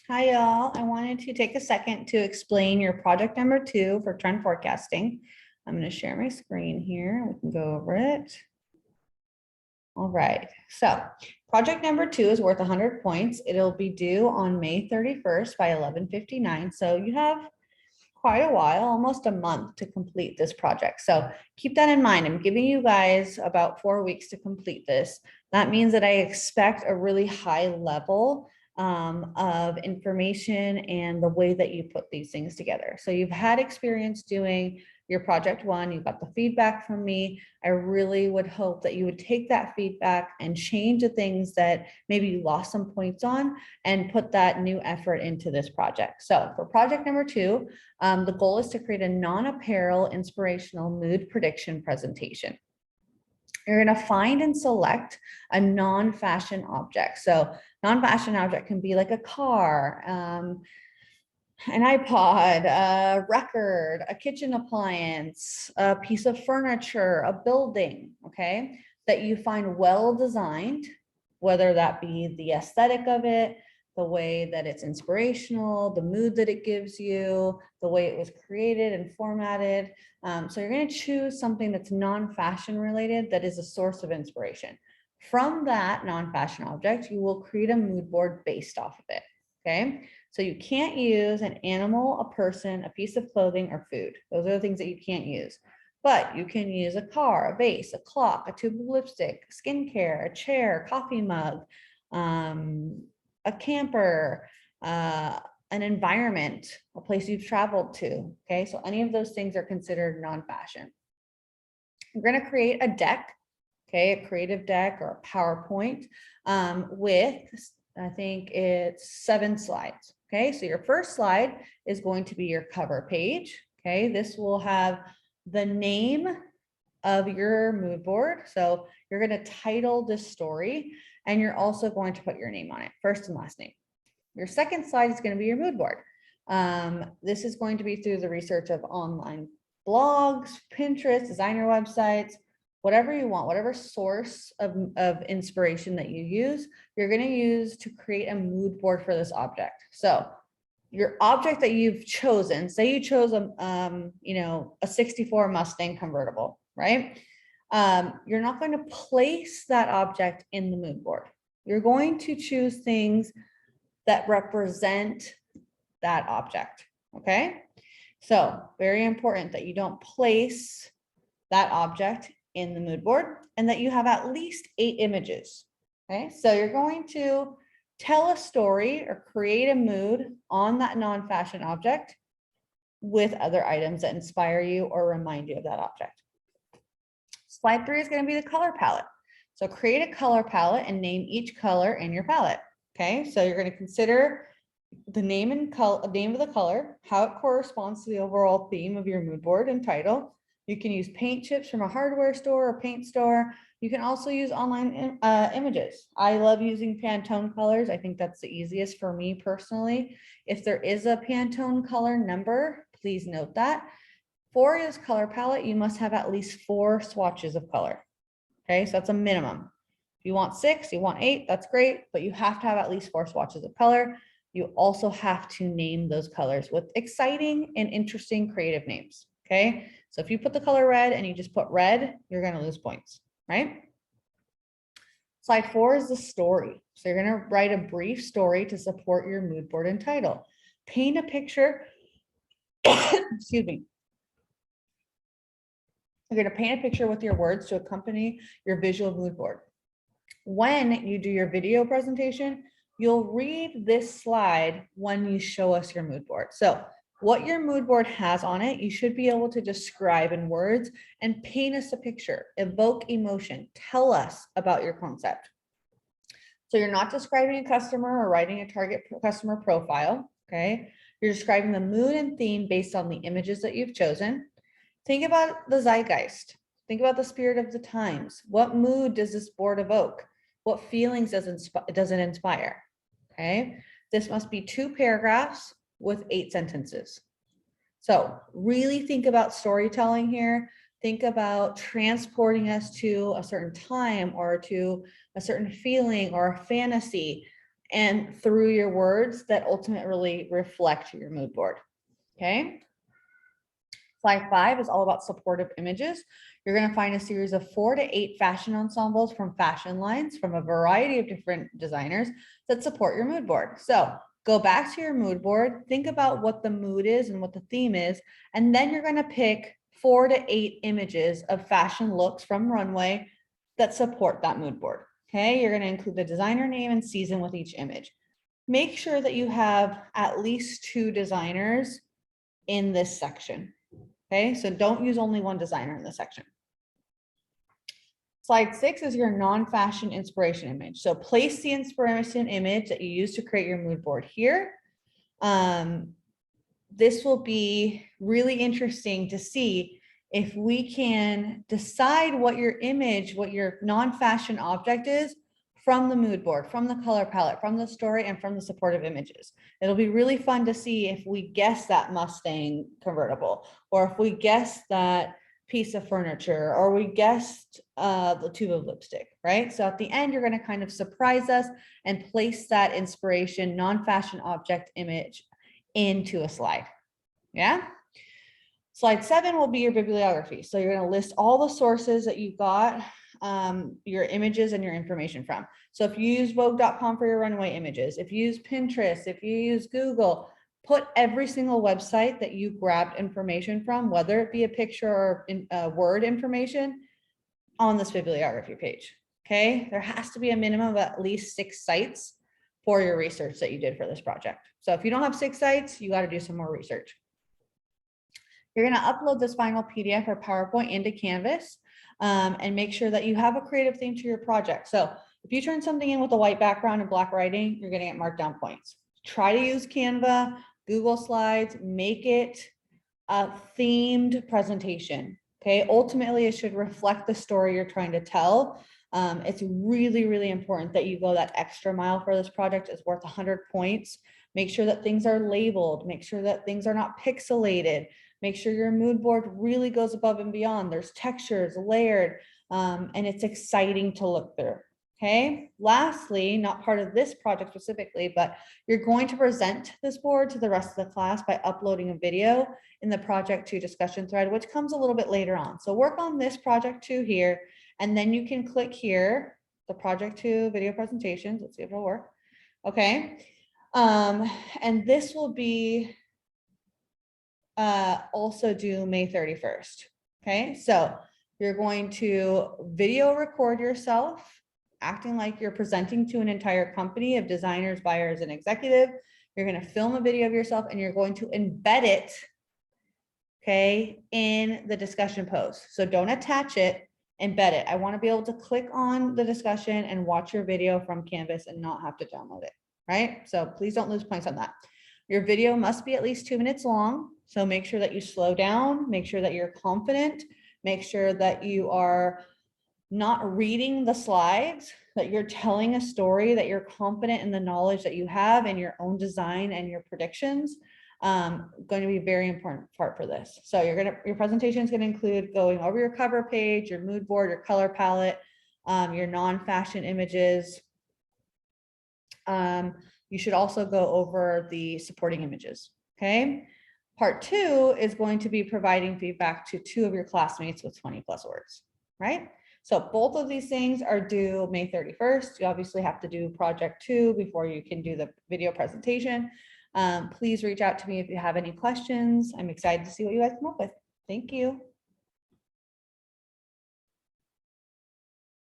Hi, y'all. I wanted to take a second to explain your project number 2 for trend forecasting. I'm going to share my screen here. We can go over it. All right. So project number 2 is worth 100 points. It'll be due on May 31st by 11:59. So you have quite a while, almost a month to complete this project. So keep that in mind. I'm giving you guys about 4 weeks to complete this. That means that I expect a really high level of information and the way that you put these things together. So you've had experience doing your project 1, you got the feedback from me. I really would hope that you would take that feedback and change the things that maybe you lost some points on and put that new effort into this project. So for project number 2, the goal is to create a non-apparel inspirational mood prediction presentation. You're going to find and select a non-fashion object. So non-fashion object can be like a car, an iPod, a record, a kitchen appliance, a piece of furniture, a building, okay, that you find well designed, whether that be the aesthetic of it, the way that it's inspirational, the mood that it gives you, the way it was created and formatted. So you're going to choose something that's non-fashion related that is a source of inspiration. From that non-fashion object, you will create a mood board based off of it, okay? So you can't use an animal, a person, a piece of clothing, or food. Those are the things that you can't use. But you can use a car, a vase, a clock, a tube of lipstick, skincare, a chair, coffee mug, a camper, an environment, a place you've traveled to. Okay, so any of those things are considered non-fashion. We're going to create a deck, okay, a creative deck or a PowerPoint with, I think it's 7 slides. Okay, so your first slide is going to be your cover page. Okay, this will have the name of your mood board. So you're going to title this story and you're also going to put your name on it, first and last name. Your second slide is going to be your mood board. This is going to be through the research of online blogs, Pinterest, designer websites, whatever you want, whatever source of inspiration that you use, you're going to use to create a mood board for this object. So your object that you've chosen, say you chose a 64 Mustang convertible, right? You're not going to place that object in the mood board. You're going to choose things that represent that object, okay? So very important that you don't place that object in the mood board and that you have at least 8 images, okay? So you're going to tell a story or create a mood on that non-fashion object with other items that inspire you or remind you of that object. Slide 3 is going to be the color palette. So create a color palette and name each color in your palette. Okay, so you're going to consider the name and name of the color, how it corresponds to the overall theme of your mood board and title. You can use paint chips from a hardware store or paint store. You can also use online images. I love using Pantone colors. I think that's the easiest for me personally. If there is a Pantone color number, please note that. For this color palette, you must have at least 4 swatches of color. Okay, so that's a minimum. If you want 6, you want 8, that's great, but you have to have at least 4 swatches of color. You also have to name those colors with exciting and interesting creative names. Okay, so if you put the color red and you just put red, you're going to lose points, right? Slide 4 is the story. So you're going to write a brief story to support your mood board and title. Paint a picture. Excuse me. You're going to paint a picture with your words to accompany your visual mood board. When you do your video presentation, you'll read this slide when you show us your mood board. So what your mood board has on it, you should be able to describe in words and paint us a picture, evoke emotion, tell us about your concept. So you're not describing a customer or writing a target customer profile, okay? You're describing the mood and theme based on the images that you've chosen. Think about the zeitgeist. Think about the spirit of the times. What mood does this board evoke? What feelings does it inspire? Okay, this must be 2 paragraphs with 8 sentences. So really think about storytelling here. Think about transporting us to a certain time or to a certain feeling or a fantasy and through your words that ultimately reflect your mood board. Okay. Slide 5 is all about supportive images. You're going to find a series of 4 to 8 fashion ensembles from fashion lines from a variety of different designers that support your mood board. So go back to your mood board, think about what the mood is and what the theme is, and then you're going to pick 4 to 8 images of fashion looks from runway that support that mood board. Okay, you're going to include the designer name and season with each image. Make sure that you have at least 2 designers in this section. Okay, so don't use only one designer in this section. Slide 6 is your non-fashion inspiration image. So place the inspiration image that you use to create your mood board here. This will be really interesting to see if we can decide what your image, what your non-fashion object is from the mood board, from the color palette, from the story, and from the supportive images. It'll be really fun to see if we guess that Mustang convertible, or if we guess that piece of furniture, or we guessed the tube of lipstick, right? So at the end, you're going to kind of surprise us and place that inspiration non-fashion object image into a slide. Yeah. Slide 7 will be your bibliography. So you're going to list all the sources that you got your images and your information from. So if you use Vogue.com for your runway images, if you use Pinterest, if you use Google, put every single website that you grabbed information from, whether it be a picture or word information, on this bibliography page. Okay, there has to be a minimum of at least 6 sites for your research that you did for this project. So if you don't have 6 sites, you got to do some more research. You're going to upload this final PDF or PowerPoint into Canvas and make sure that you have a creative theme to your project. So if you turn something in with a white background and black writing, you're going to get marked down points. Try to use Canva, Google Slides, make it a themed presentation. Okay, ultimately, it should reflect the story you're trying to tell. It's really, really important that you go that extra mile for this project. It's worth 100 points. Make sure that things are labeled. Make sure that things are not pixelated. Make sure your mood board really goes above and beyond. There's textures layered, and it's exciting to look through. Okay, lastly, not part of this project specifically, but you're going to present this board to the rest of the class by uploading a video in the project 2 discussion thread, which comes a little bit later on. So work on this project 2 here, and then you can click here, the project 2 video presentations. Let's see if it'll work. Okay, and this will be also due May 31st. Okay, so you're going to video record yourself acting like you're presenting to an entire company of designers, buyers, and executive. You're going to film a video of yourself and you're going to embed it, okay, in the discussion post. So don't attach it, embed it. I want to be able to click on the discussion and watch your video from Canvas and not have to download it, right? So please don't lose points on that. Your video must be at least 2 minutes long. So make sure that you slow down, make sure that you're confident, make sure that you are not reading the slides, that you're telling a story, that you're confident in the knowledge that you have in your own design and your predictions. Going to be a very important part for this. So your presentation is going to include going over your cover page, your mood board, your color palette, your non-fashion images. You should also go over the supporting images. Okay. Part 2 is going to be providing feedback to 2 of your classmates with 20+ words, right? So both of these things are due May 31st. You obviously have to do project 2 before you can do the video presentation. Please reach out to me if you have any questions. I'm excited to see what you guys come up with. Thank you.